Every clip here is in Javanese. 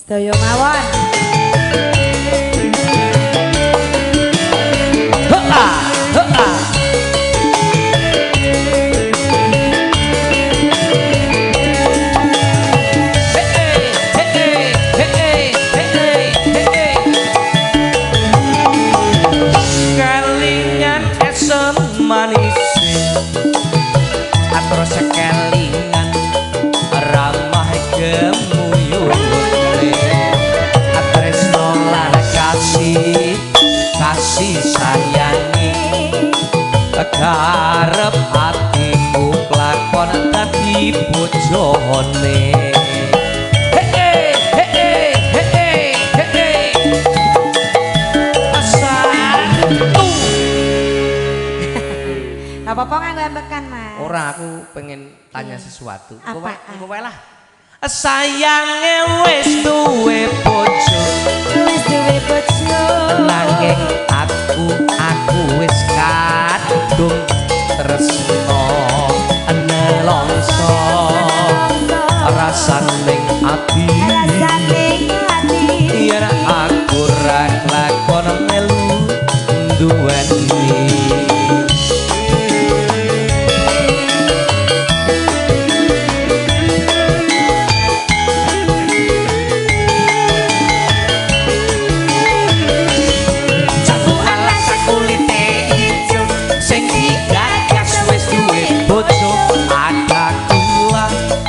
Sedaya mawon. Kelingan esen manis atur sekelingan ramah gemuyune atresno lan kasih sayangi garep hatiku kelakon dadi bojone. Apa-apa nganggo ambekan, Mas. Ora, aku pengen tanya sesuatu. Apa? Kowe lah. Sayange wis duwe bojo. Wis duwe bojo. Nanging aku wis kadung tresno nelongso. Rasane ati. Yen aku ra lakon melu duweni.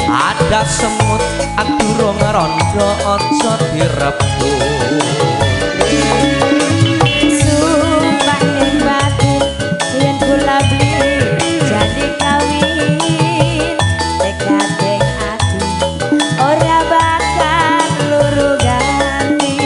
Ada semut durung rondo aja direbut. Sumpah ning batin yen kula beli jadi kawin tekadeng ati ora bakal luru ganti.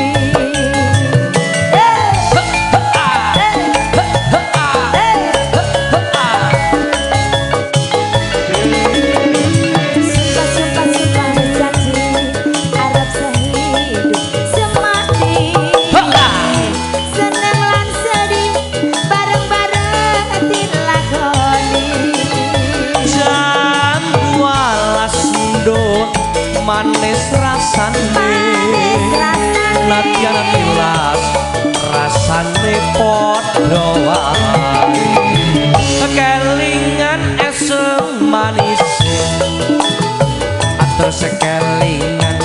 Manis rasane nadyan tilas rasane padha wae kelingan esem manis atur sekelingan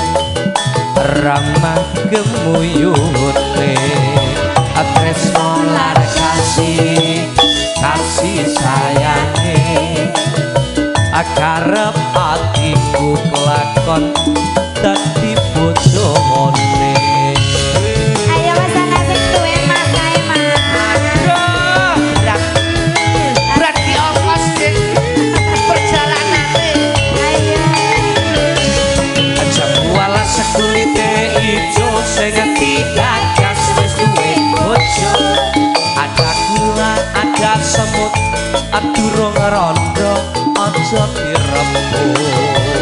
ramah gemuyune tresno lan kasih sayange akarep atiku kelakon dadi bojone. Ayo Mas ngasih tuwe Mas kae Mas. Berat di ongkos deh perjalanane. Ayo. Aja walas sekulite ijo sing digagas wis duwe bojo. Ada gula, ada semut, durung rondo aja direbut.